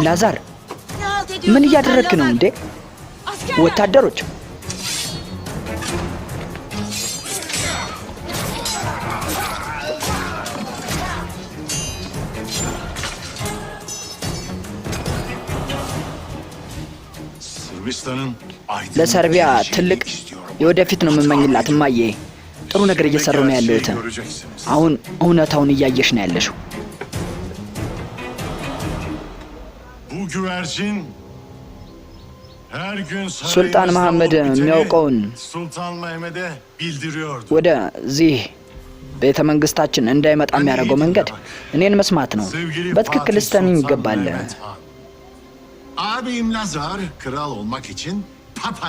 ላዛር ምን እያደረግክ ነው እንዴ? ወታደሮች ለሰርቢያ ትልቅ የወደፊት ነው የምመኝላት እማዬ። ጥሩ ነገር እየሰሩ ነው ያለውት። አሁን እውነታውን እያየሽ ነው ያለሽው። ሱልጣን መሐመድ የሚያውቀውን ወደዚህ ቤተ መንግስታችን እንዳይመጣ የሚያደርገው መንገድ እኔን መስማት ነው። በትክክል ስተሚኝ ይገባል። Abim Lazar kral olmak için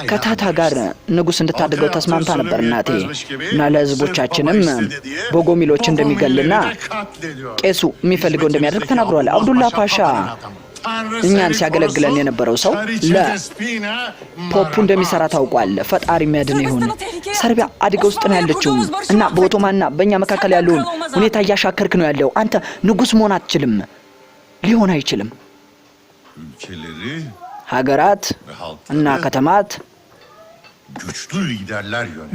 ከታታ ጋር ንጉስ እንድታደርገው ተስማምታ ነበር እናቴ እና ለህዝቦቻችንም ቦጎሚሎች እንደሚገልና ቄሱ የሚፈልገው እንደሚያደርግ ተናግሯል። አብዱላ ፓሻ እኛን ሲያገለግለን የነበረው ሰው ለፖፑ እንደሚሰራ ታውቋል። ፈጣሪ የሚያድን ይሁን። ሰርቢያ አደጋ ውስጥ ነው ያለችው እና በኦቶማንና በእኛ መካከል ያለውን ሁኔታ እያሻከርክ ነው ያለው። አንተ ንጉስ መሆን አትችልም፣ ሊሆን አይችልም። ሀገራት እና ከተማት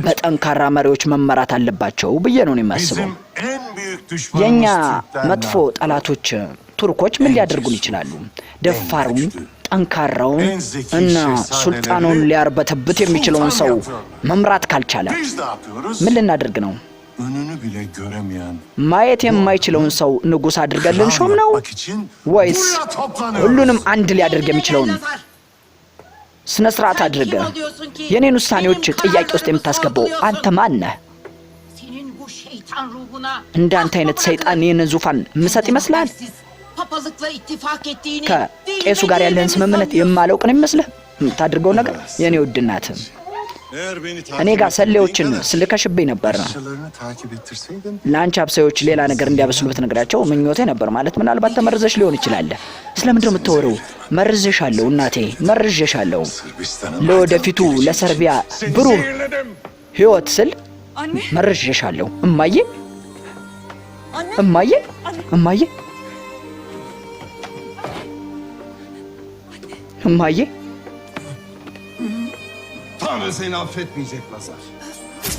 በጠንካራ መሪዎች መመራት አለባቸው ብዬ ነው የማስበው። የኛ መጥፎ ጠላቶች ቱርኮች ምን ሊያደርጉን ይችላሉ? ደፋሩን፣ ጠንካራውን እና ሱልጣኑን ሊያርበተብት የሚችለውን ሰው መምራት ካልቻለ ምን ልናደርግ ነው? ማየት የማይችለውን ሰው ንጉስ አድርገልን ሾም ነው ወይስ ሁሉንም አንድ ሊያደርግ የሚችለውን ስነ ስርዓት አድርገ የኔን ውሳኔዎች ጥያቄ ውስጥ የምታስገባው አንተ ማን ነህ? እንዳንተ አይነት ሰይጣን የኔን ዙፋን ምሰጥ ይመስላል? ከቄሱ ጋር ያለህን ስምምነት የማላውቅ ነው ይመስልህ? የምታደርገው ነገር የኔ ውድ እናት እኔ ጋር ሰሌዎችን ስልከሽብኝ ነበር። ለአንቺ አብሳዮች ሌላ ነገር እንዲያበስሉ ብትነግራቸው ምኞቴ ነበር። ማለት ምናልባት ተመርዘሽ ሊሆን ይችላል። ስለምንድነው የምትወረው? መርዘሻለሁ እናቴ፣ መርዘሻለሁ። ለወደፊቱ ለሰርቢያ ብሩህ ህይወት ስል መርዘሻለሁ። እማዬ እማዬ እማዬ እማዬ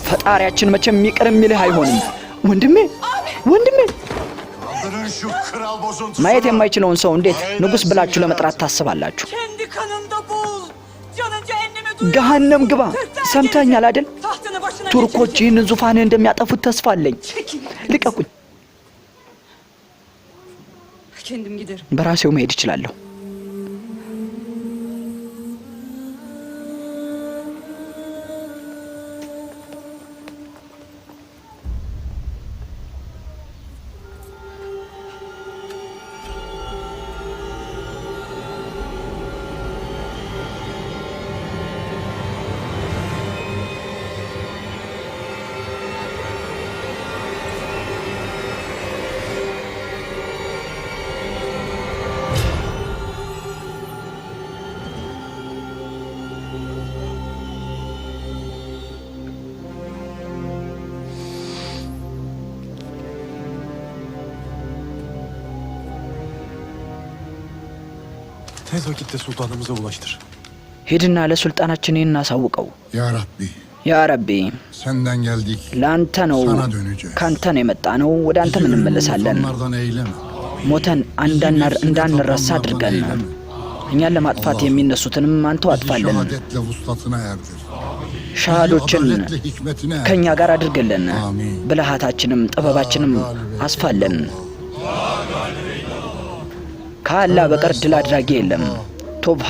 ፈጣሪያችን መቼም ይቅር የሚልህ አይሆንም። ወንድሜ ወንድሜ ማየት የማይችለውን ሰው እንዴት ንጉስ ብላችሁ ለመጥራት ታስባላችሁ? ገሃነም ግባ። ሰምተኛል አይደል? ቱርኮች ይህንን ዙፋን እንደሚያጠፉት ተስፋ አለኝ። ልቀቁኝ። በራሴው መሄድ እችላለሁ። Tez vakitte sultanımıza ulaştır. ሄድና ለሱልጣናችን እናሳውቀው። ያ ረቢ Senden geldik. ላንተ ነው፣ ካንተ ነው የመጣ ነው። ወደ አንተ እንመለሳለን። ሞተን እንዳንረሳ አድርገን እኛን ለማጥፋት የሚነሱትንም አንተው አጥፋለን። ሻሃዶችን ከኛ ጋር አድርገልን። ብልሃታችንም ጥበባችንም አስፋለን። ከአላህ በቀር ድል አድራጊ የለም። ቶብሃ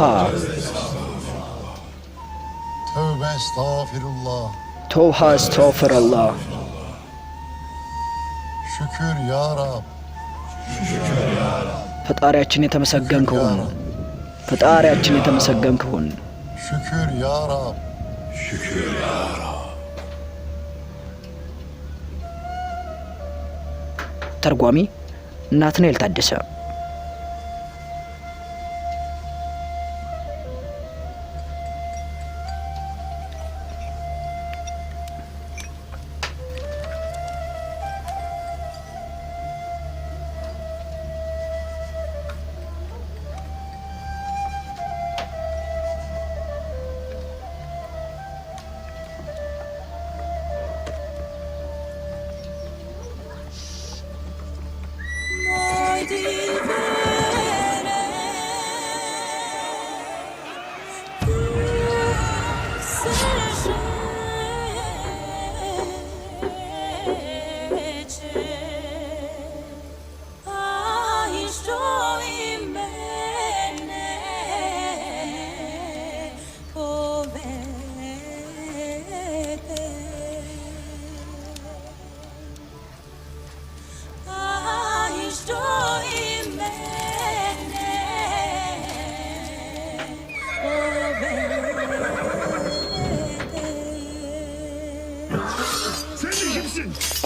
Tövbe estağfirullah. ቶብሃ አስተግፊሩላህ። Şükür ya Rab. ፈጣሪያችን የተመሰገንክ ሁን። ፈጣሪያችን የተመሰገንክ ሁን። Şükür ya Rab. Şükür ya Rab. ተርጓሚ ናትናኤል ታደሰ።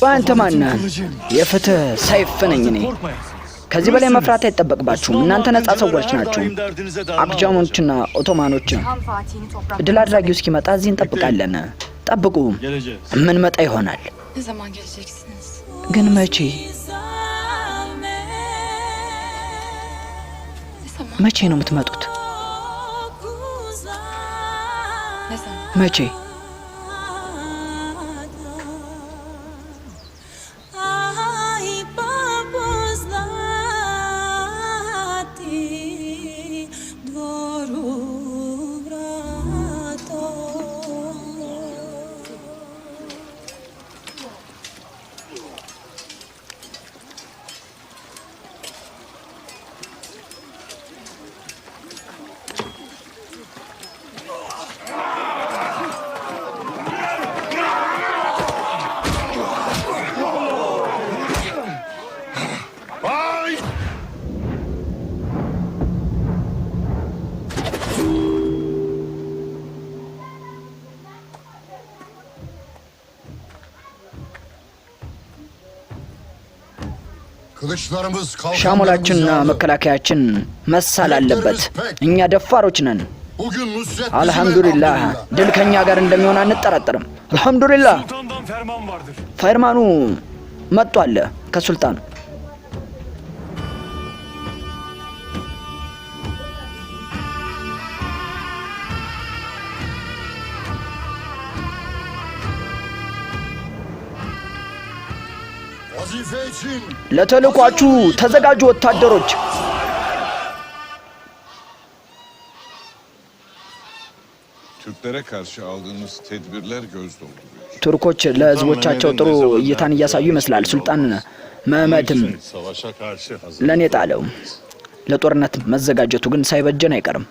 ቆይ አንተ ማነህ? የፍትህ ሰይፍ ነኝ እኔ። ከዚህ በላይ መፍራት አይጠበቅባችሁም። እናንተ ነጻ ሰዎች ናችሁ። አክጃሞችና ኦቶማኖች ድል አድራጊው እስኪመጣ እዚህ እንጠብቃለን። ጠብቁ፣ ምን መጣ ይሆናል። ግን መቼ መቼ ነው የምትመጡት? መቼ? ሻሞላችንና መከላከያችን መሳል አለበት። እኛ ደፋሮች ነን። አልሐምዱሊላህ ድል ከኛ ጋር እንደሚሆን አንጠራጠርም። አልሐምዱሊላህ ፈርማኑ መጥቷል ከሱልጣኑ። ለተልኳችሁ ተዘጋጁ ወታደሮች። Türklere karşı aldığımız tedbirler göz dolduruyor. ቱርኮች ለህዝቦቻቸው ጥሩ እይታን እያሳዩ ይመስላል። ሱልጣን መህመድም ለኔ ጣለው። ለጦርነት መዘጋጀቱ ግን ሳይበጀን አይቀርም።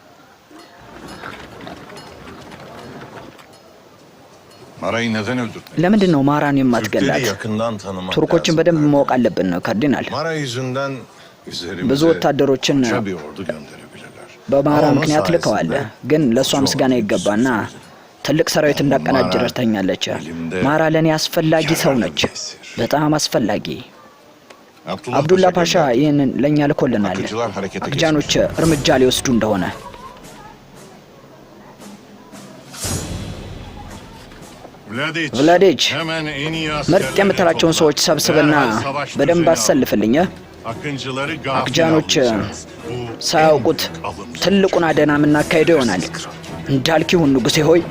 Mara'yı neden öldürdün? ለምንድን ነው ማራን የማትገላት? ቱርኮችን በደንብ ማወቅ አለብን ካርዲናል። Mara yüzünden ብዙ ወታደሮችን bir ordu gönderebilirler. በማራ ምክንያት ልከዋል። ግን ለእሷ ምስጋና ይገባና ትልቅ ሰራዊት እንዳቀናጅ ረድታኛለች። ማራ ለእኔ አስፈላጊ ሰው ነች፣ በጣም አስፈላጊ። አብዱላ ፓሻ ይህንን ለእኛ ልኮልናል። አክጃኖች እርምጃ ሊወስዱ እንደሆነ። ቭላዲች ምርጥ የምትላቸውን ሰዎች ሰብስብና በደንብ አሰልፍልኝ። አክጃኖች ሳያውቁት ትልቁን አደና የምናካሄደው ይሆናል። እንዳልክ ይሁን ንጉሴ ሆይ።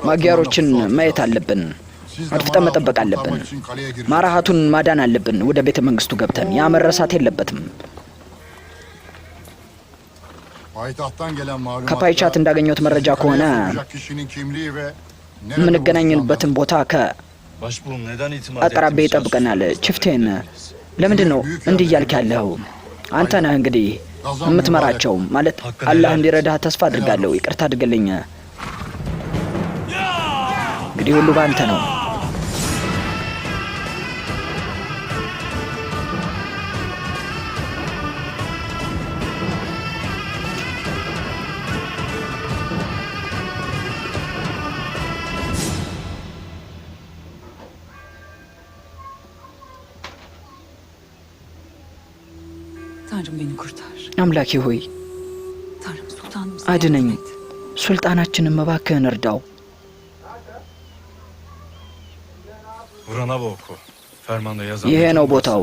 ማጊያሮችን ማየት አለብን። አጥፍተን መጠበቅ አለብን። ማራሃቱን ማዳን አለብን። ወደ ቤተ መንግስቱ ገብተን ያ መረሳት የለበትም። ከፓይቻት እንዳገኘሁት መረጃ ከሆነ የምንገናኝበትን ቦታ ከአቅራቢያ ይጠብቀናል። ችፍቴን ለምንድን ነው እንዲህ እያልክ ያለኸው? አንተ ነህ እንግዲህ የምትመራቸው። ማለት አላህ እንዲረዳህ ተስፋ አድርጋለሁ። ይቅርታ አድርግልኝ። እንግዲህ ሁሉ ባንተ ነው። አምላኬ ሆይ አድነኝ። ሱልጣናችንን እባክህን እርዳው። ይሄ ነው ቦታው።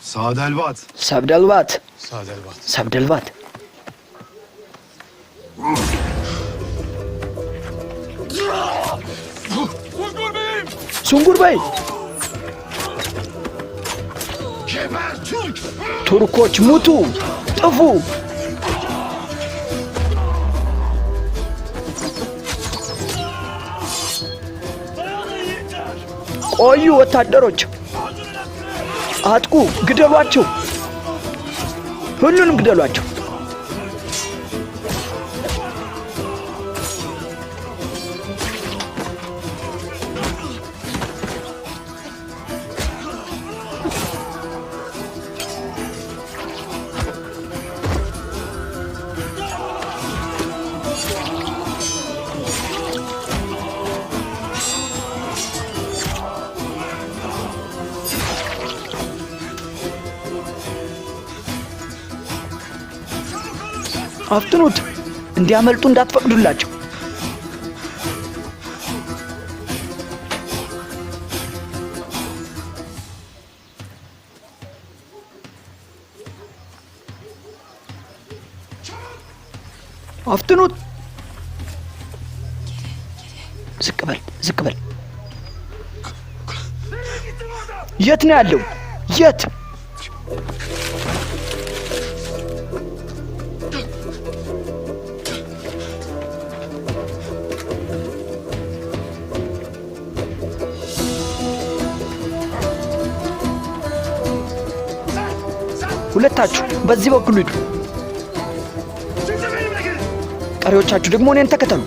Sadelvat. ሰብደልባት Sadelvat. ሰብደልባት ሱንጉር በይ ቱርኮች ሙቱ ጥፉ ቆዩ ወታደሮች አጥቁ ግደሏቸው ሁሉንም ግደሏቸው አፍጥኑት እንዲያመልጡ እንዳትፈቅዱላቸው አፍጥኑት ዝቅ በል የት ነው ያለው የት ሁለታችሁ በዚህ በኩል ሂዱ ቀሪዎቻችሁ ደግሞ እኔን ተከተሉ